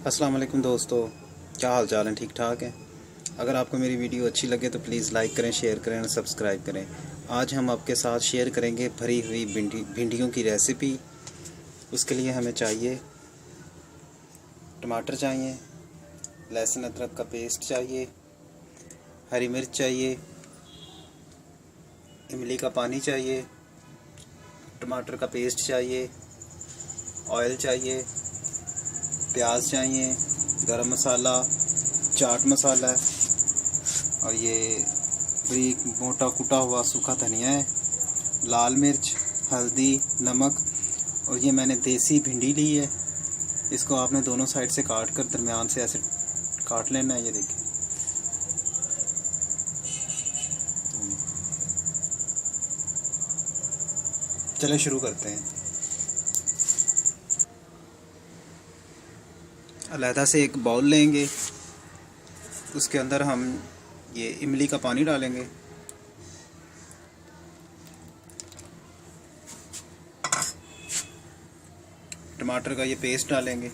अस्सलाम वालेकुम दोस्तों, क्या हाल चाल है? ठीक ठाक है। अगर आपको मेरी वीडियो अच्छी लगे तो प्लीज़ लाइक करें, शेयर करें और सब्सक्राइब करें। आज हम आपके साथ शेयर करेंगे भरी हुई भिंडियों की रेसिपी। उसके लिए हमें चाहिए टमाटर चाहिए, लहसुन अदरक का पेस्ट चाहिए, हरी मिर्च चाहिए, इमली का पानी चाहिए, टमाटर का पेस्ट चाहिए, ऑयल चाहिए, प्याज चाहिए, गरम मसाला, चाट मसाला और ये बारीक मोटा कुटा हुआ सूखा धनिया है, लाल मिर्च, हल्दी, नमक। और ये मैंने देसी भिंडी ली है। इसको आपने दोनों साइड से काट कर दरमियान से ऐसे काट लेना है। ये देखिए, चलिए शुरू करते हैं। अलहदा से एक बाउल लेंगे, उसके अंदर हम ये इमली का पानी डालेंगे, टमाटर का ये पेस्ट डालेंगे,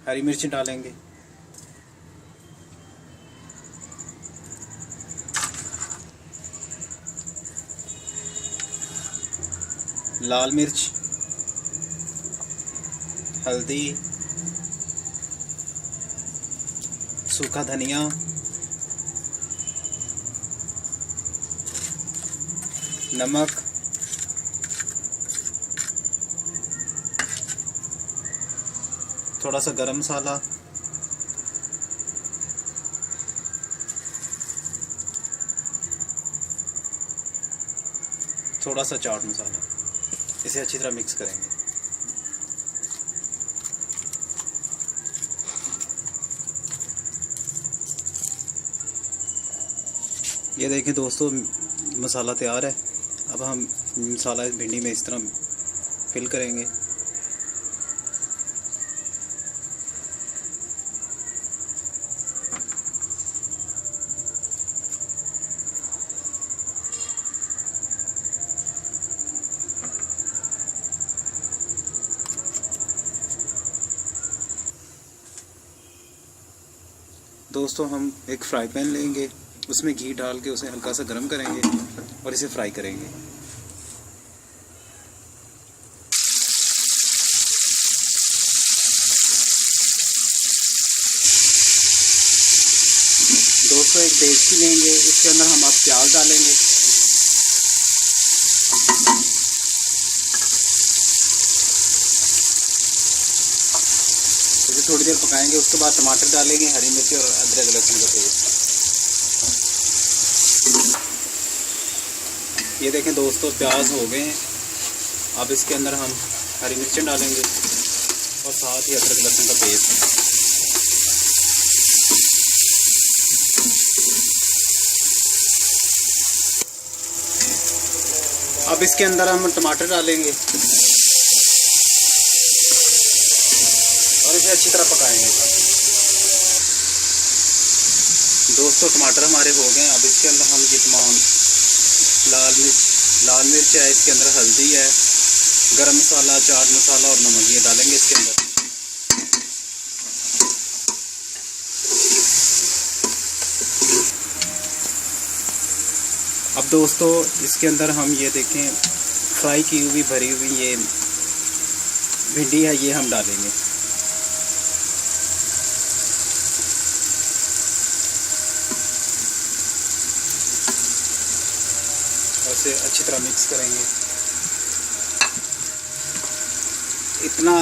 हरी मिर्च डालेंगे, लाल मिर्च, हल्दी, सूखा धनिया, नमक, थोड़ा सा गरम मसाला, थोड़ा सा चाट मसाला। इसे अच्छी तरह मिक्स करेंगे। ये देखिए दोस्तों, मसाला तैयार है। अब हम मसाला इस भिंडी में इस तरह फिल करेंगे। दोस्तों, हम एक फ्राई पैन लेंगे, उसमें घी डाल के उसे हल्का सा गर्म करेंगे और इसे फ्राई करेंगे। दोस्तों, एक देगची लेंगे, इसके अंदर हम अब प्याज डालेंगे, इसे थोड़ी देर पकाएंगे। उसके बाद टमाटर डालेंगे, हरी मिर्ची और अदरक लहसुन का पेस्ट। ये देखें दोस्तों, प्याज हो गए हैं। अब इसके अंदर हम हरी मिर्चें डालेंगे और साथ ही अदरक लहसुन का पेस्ट। अब इसके अंदर हम टमाटर डालेंगे और इसे अच्छी तरह पकाएंगे। दोस्तों, टमाटर हमारे हो गए हैं। अब इसके अंदर हम ये तमाम लाल मिर्च है, इसके अंदर हल्दी है, गरम मसाला, चाट मसाला और नमक ये डालेंगे इसके अंदर। अब दोस्तों, इसके अंदर हम ये देखें फ्राई की हुई भरी हुई ये भिंडी है, ये हम डालेंगे। और इसे अच्छी तरह मिक्स करेंगे। इतना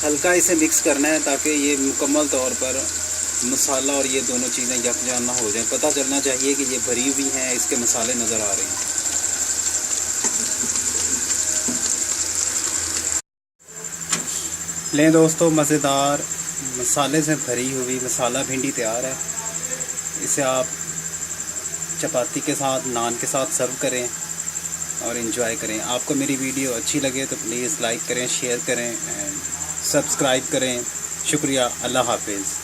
हल्का इसे मिक्स करना है ताकि ये मुकम्मल तौर पर मसाला और ये दोनों चीज़ें यकजान ना हो जाएं। पता चलना चाहिए कि ये भरी हुई हैं, इसके मसाले नज़र आ रहे हैं। लें दोस्तों, मज़ेदार मसाले से भरी हुई मसाला भिंडी तैयार है। इसे आप चपाती के साथ, नान के साथ सर्व करें और एंजॉय करें। आपको मेरी वीडियो अच्छी लगे तो प्लीज़ लाइक करें, शेयर करें एंड सब्सक्राइब करें। शुक्रिया। अल्लाह हाफिज़।